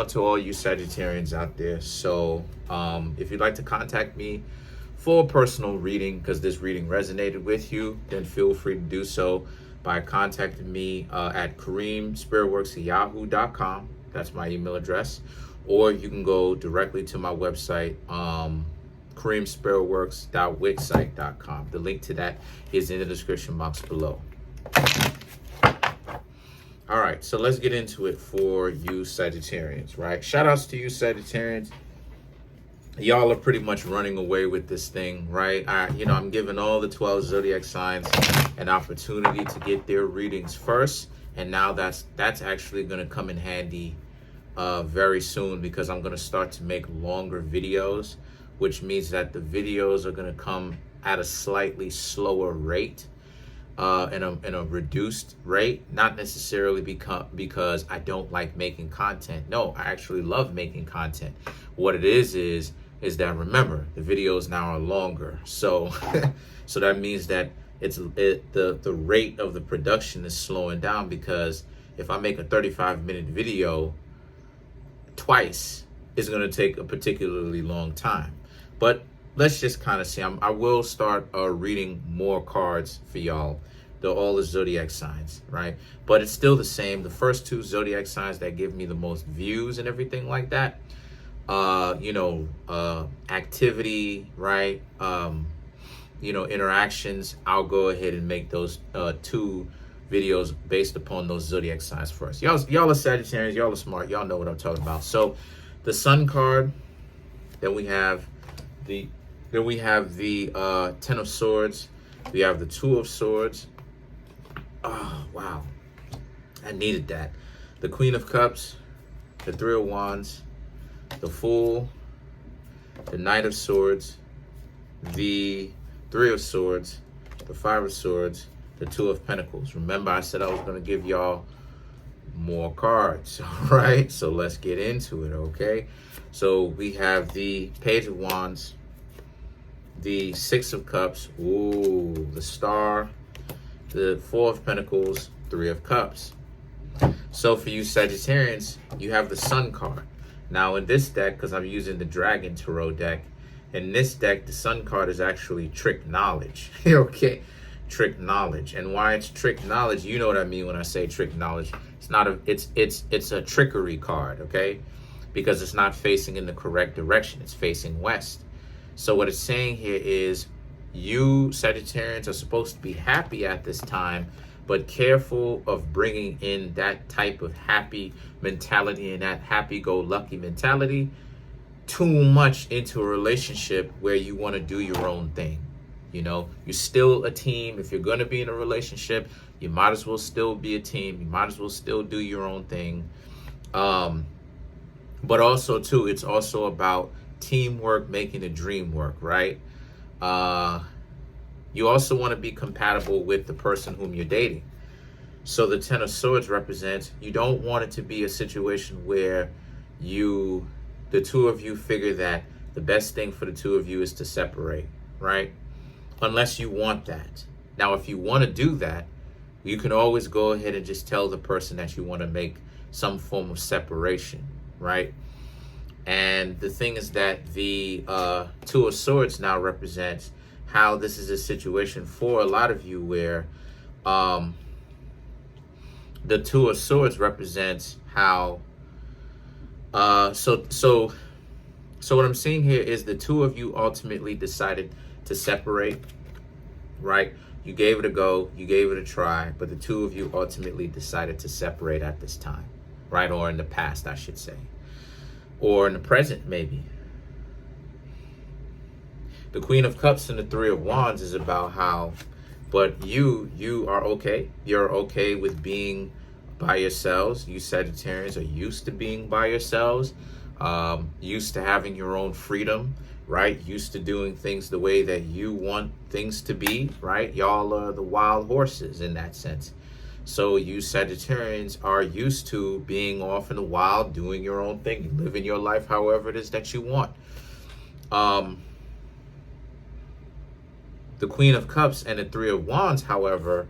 out to all you Sagittarians out there. So if you'd like to contact me for a personal reading, because this reading resonated with you, then feel free to do so by contacting me at Kareemspiritworks@yahoo.com. That's my email address. Or you can go directly to my website, Kareemspiritworks.wixsite.com. The link to that is in the description box below. All right, so let's get into it for you Sagittarians, right? Shout outs to you Sagittarians. Y'all are pretty much running away with this thing, right? I'm giving all the 12 zodiac signs an opportunity to get their readings first, and now that's actually going to come in handy very soon, because I'm going to start to make longer videos, which means that the videos are going to come at a slightly slower rate, in a reduced rate. Not necessarily because I don't like making content. No, I actually love making content. What it is that, remember, the videos now are longer, so so that means that the rate of the production is slowing down, because if I make a 35-minute video twice, it's going to take a particularly long time. But let's just kind of see. I will start reading more cards for y'all, all the zodiac signs, right? But it's still the same. The first two zodiac signs that give me the most views and everything like that, activity, right? Interactions, I'll go ahead and make those two videos based upon those zodiac signs first. Y'all are Sagittarians, y'all are smart, y'all know what I'm talking about. So the Sun card, then we have the Ten of Swords, we have the Two of Swords. Oh wow, I needed that. The Queen of Cups, the Three of Wands, the Fool, the Knight of Swords, the Three of Swords, the Five of Swords, the Two of Pentacles. Remember, I said I was going to give y'all more cards, all right? So let's get into it, okay? So we have the Page of Wands, the Six of Cups, ooh, the Star, the Four of Pentacles, Three of Cups. So for you Sagittarians, you have the Sun card. Now in this deck, because I'm using the Dragon Tarot deck, in this deck, the Sun card is actually trick knowledge, okay? Trick knowledge. And why it's trick knowledge, you know what I mean when I say trick knowledge. It's not it's a trickery card, okay? Because it's not facing in the correct direction. It's facing west. So what it's saying here is you Sagittarians are supposed to be happy at this time, but careful of bringing in that type of happy mentality and that happy-go-lucky mentality too much into a relationship where you want to do your own thing. You're still a team. If you're going to be in a relationship, you might as well still be a team. You might as well still do your own thing. But also, too, it's also about teamwork, making the dream work, right? You also want to be compatible with the person whom you're dating. So the Ten of Swords represents, you don't want it to be a situation where the two of you figure that the best thing for the two of you is to separate, right? Unless you want that. Now, if you want to do that, you can always go ahead and just tell the person that you want to make some form of separation, right? And the thing is that the Two of Swords now represents how this is a situation for a lot of you where the Two of Swords represents how so what I'm seeing here is the two of you ultimately decided to separate, right? You gave it a go, you gave it a try, but the two of you ultimately decided to separate at this time, right? Or in the past, I should say, or in the present, maybe. The Queen of Cups and the Three of Wands is about how, but you are okay. You're okay with being by yourselves. You Sagittarians are used to being by yourselves, used to having your own freedom, right? Used to doing things the way that you want things to be, right? Y'all are the wild horses in that sense. So you Sagittarians are used to being off in the wild, doing your own thing, living your life however it is that you want. The Queen of Cups and the Three of Wands, however,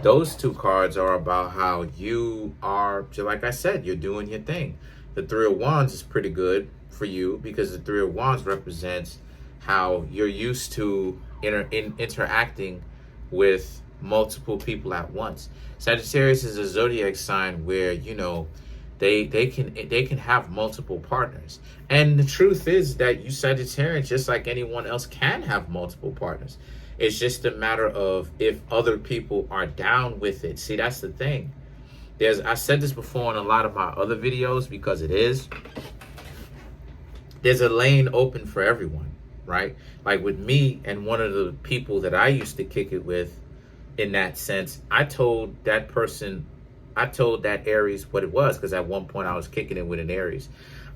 those two cards are about how you are, like I said, you're doing your thing. The Three of Wands is pretty good for you because the Three of Wands represents how you're used to interacting with multiple people at once. Sagittarius is a zodiac sign where, you know, they can have multiple partners. And the truth is that you Sagittarians, just like anyone else, can have multiple partners. It's just a matter of if other people are down with it. See, that's the thing. I said this before in a lot of my other videos because there's a lane open for everyone, right? Like with me and one of the people that I used to kick it with, in that sense, I told that Aries what it was, because at one point I was kicking it with an Aries.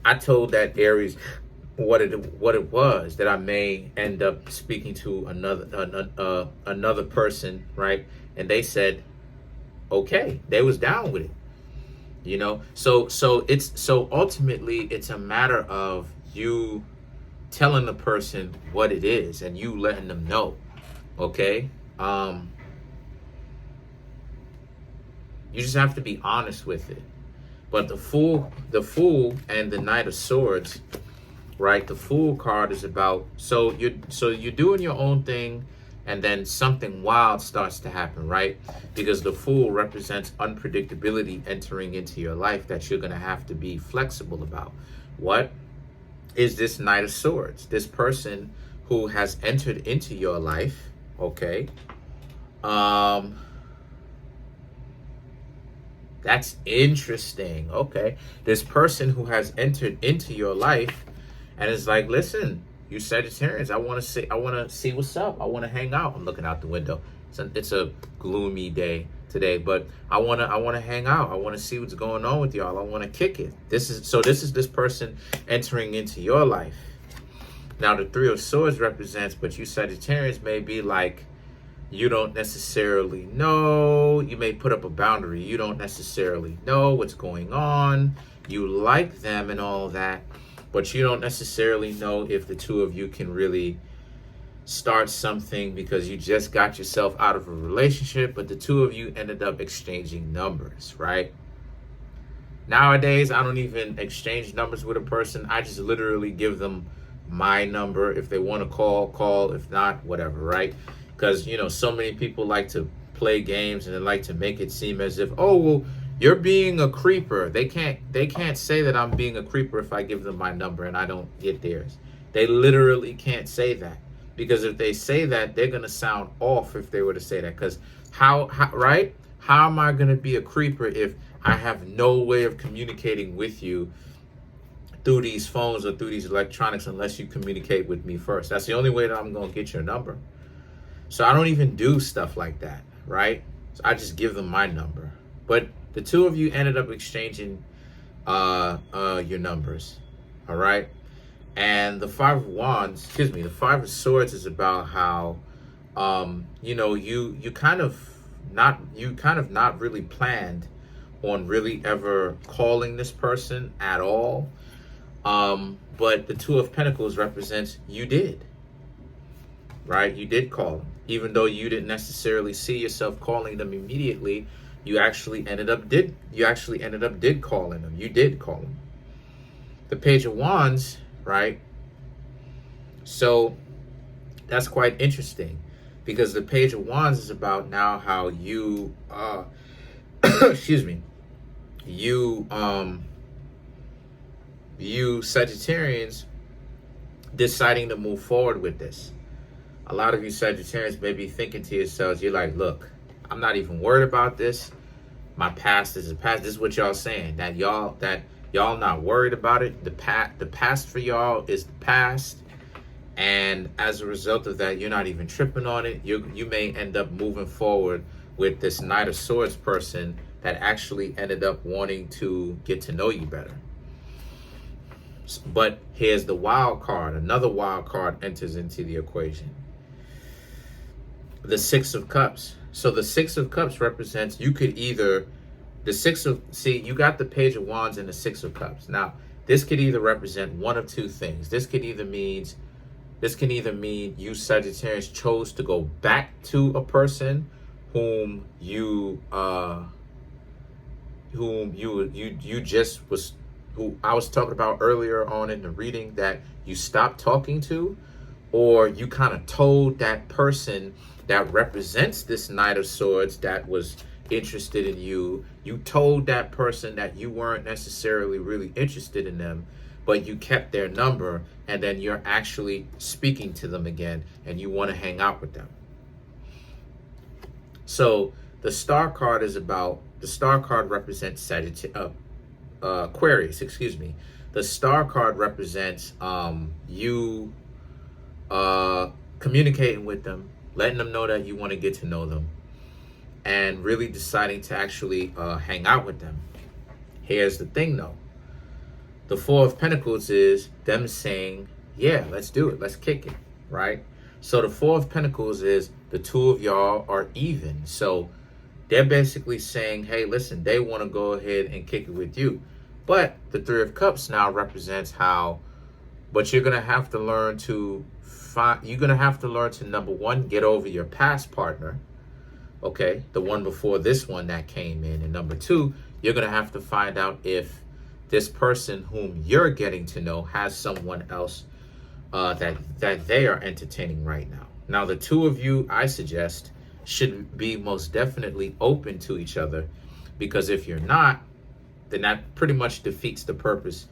I told that Aries what it was, that I may end up speaking to another person, right? And they said, okay, they was down with it, you know. So ultimately it's a matter of you telling the person what it is and you letting them know, okay. You just have to be honest with it. But the Fool and the Knight of Swords, right? The Fool card is about, so you're doing your own thing, and then something wild starts to happen, right? Because the Fool represents unpredictability entering into your life that you're going to have to be flexible about. What is this Knight of Swords? This person who has entered into your life, okay? That's interesting. Okay. This person who has entered into your life and is like, listen, you Sagittarians, I want to see what's up. I want to hang out. I'm looking out the window. It's a gloomy day today, but I want to hang out. I want to see what's going on with y'all. I want to kick it. This is this person entering into your life. Now the Three of Swords represents, but you Sagittarians may be like, you don't necessarily know. You may put up a boundary. You don't necessarily know what's going on. You like them and all that, but you don't necessarily know if the two of you can really start something because you just got yourself out of a relationship, but the two of you ended up exchanging numbers, right? Nowadays, I don't even exchange numbers with a person. I just literally give them my number. If they want to call. If not, whatever, right? Because, you know, so many people like to play games and they like to make it seem as if, oh, well, you're being a creeper. They can't say that I'm being a creeper if I give them my number and I don't get theirs. They literally can't say that, because if they say that, they're going to sound off if they were to say that. Because how, right? How am I going to be a creeper if I have no way of communicating with you through these phones or through these electronics unless you communicate with me first? That's the only way that I'm going to get your number. So I don't even do stuff like that, right? So I just give them my number. But the two of you ended up exchanging your numbers, all right? And the Five of Swords is about how, you know, you kind of not really planned on really ever calling this person at all. But the Two of Pentacles represents you did, right? You did call them. Even though you didn't necessarily see yourself calling them immediately, you actually ended up did calling them. You did call them. The Page of Wands, right? So that's quite interesting, because the Page of Wands is about now how you excuse me, you Sagittarians deciding to move forward with this. A lot of you Sagittarians may be thinking to yourselves, you're like, look, I'm not even worried about this. My past is the past. This is what y'all saying, that y'all not worried about it. The past for y'all is the past. And as a result of that, you're not even tripping on it. You may end up moving forward with this Knight of Swords person that actually ended up wanting to get to know you better. But here's the wild card. Another wild card enters into the equation. The Six of Cups. So the Six of Cups represents, you could either, you got the Page of Wands and the Six of Cups. Now, this could either represent one of two things. This can either mean you Sagittarians chose to go back to a person who who I was talking about earlier on in the reading that you stopped talking to, or you kind of told that person that represents this Knight of Swords that was interested in you, you told that person that you weren't necessarily really interested in them, but you kept their number, and then you're actually speaking to them again and you want to hang out with them. So the Star card is about, the Star card represents Aquarius, excuse me. The Star card represents you communicating with them, letting them know that you want to get to know them, and really deciding to actually hang out with them. Here's the thing though. The Four of Pentacles is them saying, yeah, let's do it. Let's kick it, right? So the Four of Pentacles is the two of y'all are even. So they're basically saying, hey, listen, they want to go ahead and kick it with you. But the Three of Cups now represents how, but you're going to have to learn to number one, get over your past partner. Okay, the one before this one that came in. And number two, you're going to have to find out if this person whom you're getting to know has someone else that they are entertaining right now. Now, the two of you, I suggest, should be most definitely open to each other, because if you're not, then that pretty much defeats the purpose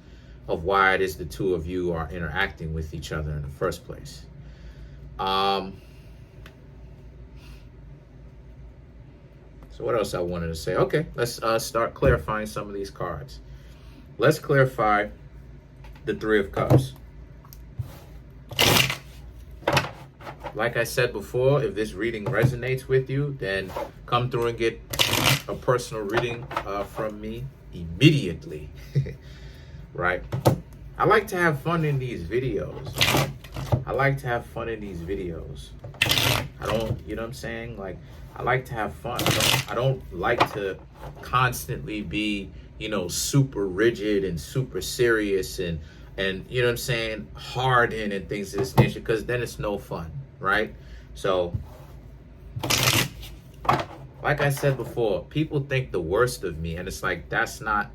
of why it is the two of you are interacting with each other in the first place. So what else I wanted to say? Okay, let's start clarifying some of these cards. Let's clarify the Three of Cups. Like I said before, if this reading resonates with you, then come through and get a personal reading from me immediately. Right? I like to have fun in these videos. I like to have fun in these videos. I don't, you know what I'm saying? Like, I like to have fun. I don't like to constantly be, you know, super rigid and super serious and you know what I'm saying, hardened and things of this nature, because then it's no fun, right? So, like I said before, people think the worst of me, and it's like, that's not,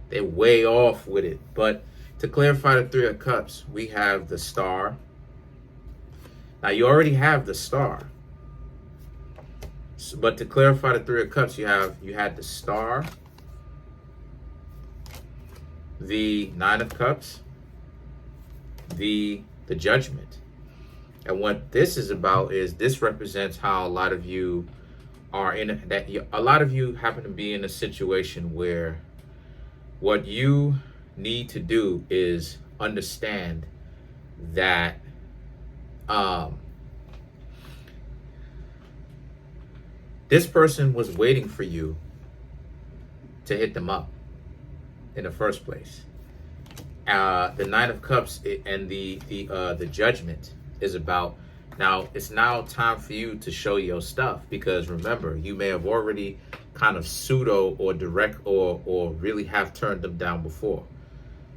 they're way off with it. But to clarify the Three of Cups, we have the Star. Now, you already have the Star. But to clarify the Three of Cups, you had the Star, the Nine of Cups, the Judgment. And what this is about is, this represents how a lot of you are in a lot of you happen to be in a situation where what you need to do is understand that this person was waiting for you to hit them up in the first place. The Nine of Cups and the Judgment is about, now it's now time for you to show your stuff, because remember, you may have already kind of pseudo or direct or really have turned them down before.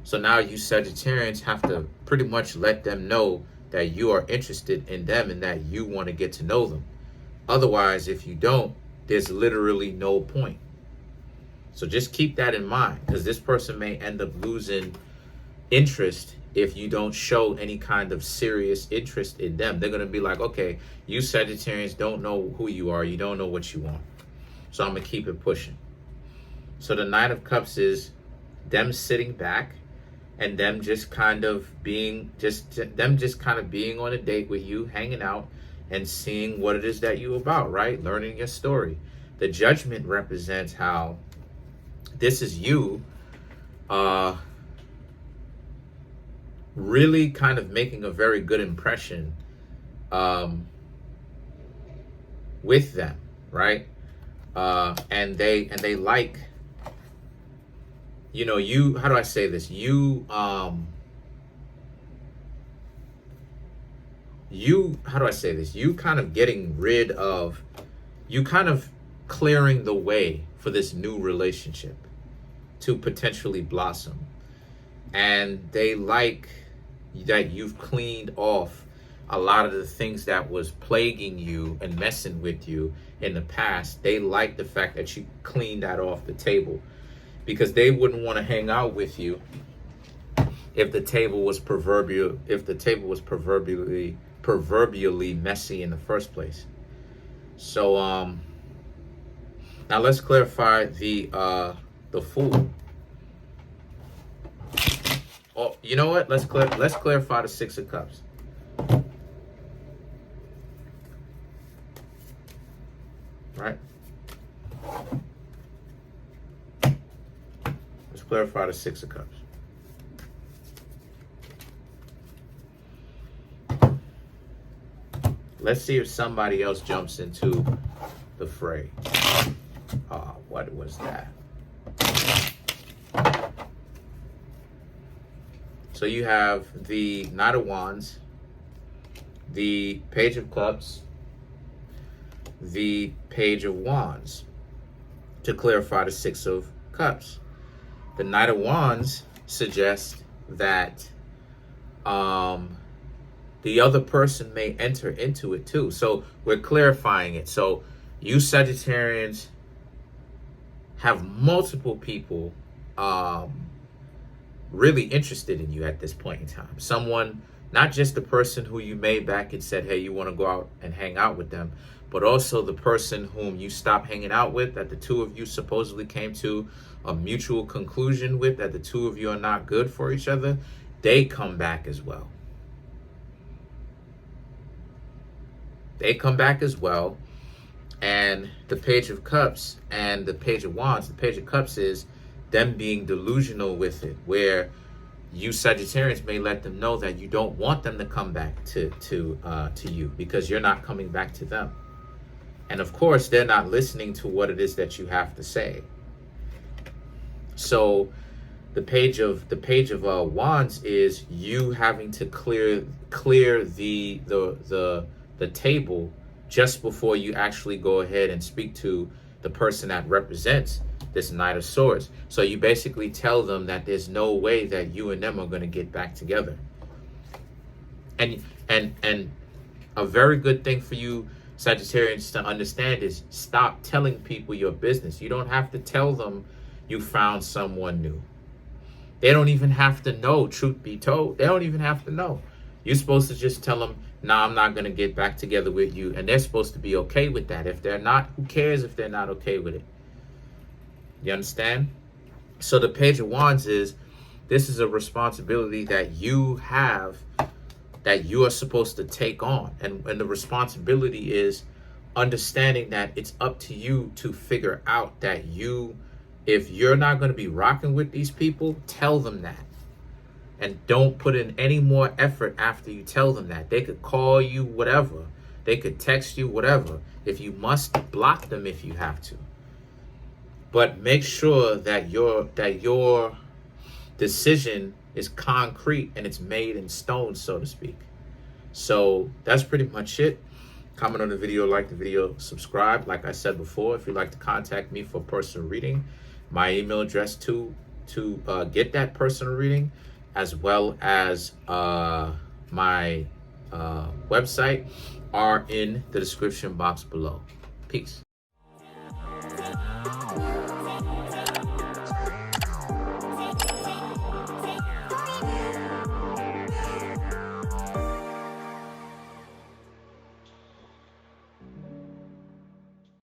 So now you Sagittarians have to pretty much let them know that you are interested in them and that you want to get to know them. Otherwise, if you don't, there's literally no point. So just keep that in mind, because this person may end up losing interest if you don't show any kind of serious interest in them. They're going to be like, okay, you Sagittarians don't know who you are. You don't know what you want. So I'm going to keep it pushing. So the Nine of Cups is them sitting back and them just kind of being, being on a date with you, hanging out and seeing what it is that you're about, right? Learning your story. The Judgment represents how this is you really kind of making a very good impression with them, right? And they like, you know, you, how do I say this? You how do I say this? You kind of getting rid of, you kind of clearing the way for this new relationship to potentially blossom. And they like that you've cleaned off a lot of the things that was plaguing you and messing with you in the past. They like the fact that you cleaned that off the table. because they wouldn't want to hang out with you if the table was proverbially messy in the first place. So now let's clarify the Fool. Oh, you know what? Let's clarify the Six of Cups. Right? Let's clarify the Six of Cups. Let's see if somebody else jumps into the fray. What was that? So you have the Knight of Wands, the Page of Cups, the Page of Wands, to clarify the Six of Cups. The Knight of Wands suggests that the other person may enter into it too. So we're clarifying it. So you Sagittarians have multiple people really interested in you at this point in time. Someone, not just the person who you made back and said, hey, you want to go out and hang out with them, but also the person whom you stopped hanging out with, that the two of you supposedly came to a mutual conclusion with, that the two of you are not good for each other. They come back as well. They come back as well. And the Page of Cups and the Page of Wands, the Page of Cups is them being delusional with it, where you Sagittarians may let them know that you don't want them to come back to you because you're not coming back to them. And of course, they're not listening to what it is that you have to say. So the Page of Wands is you having to clear the table just before you actually go ahead and speak to the person that represents this Knight of Swords. So you basically tell them that there's no way that you and them are going to get back together. And a very good thing for you Sagittarians to understand is stop telling people your business. You don't have to tell them you found someone new. They don't even have to know, truth be told. They don't even have to know. You're supposed to just tell them, nah, I'm not going to get back together with you. And they're supposed to be okay with that. If they're not, who cares if they're not okay with it? You understand? So the Page of Wands is, this is a responsibility that you have, that you are supposed to take on. And the responsibility is understanding that it's up to you to figure out that if you're not going to be rocking with these people, tell them that. And don't put in any more effort after you tell them that. They could call you, whatever. They could text you, whatever. If you must, block them if you have to. But make sure that your decision is concrete and it's made in stone, so to speak. So that's pretty much it. Comment on the video, like the video, subscribe. Like I said before, if you'd like to contact me for personal reading, my email address to get that personal reading, as well as my website, are in the description box below. Peace.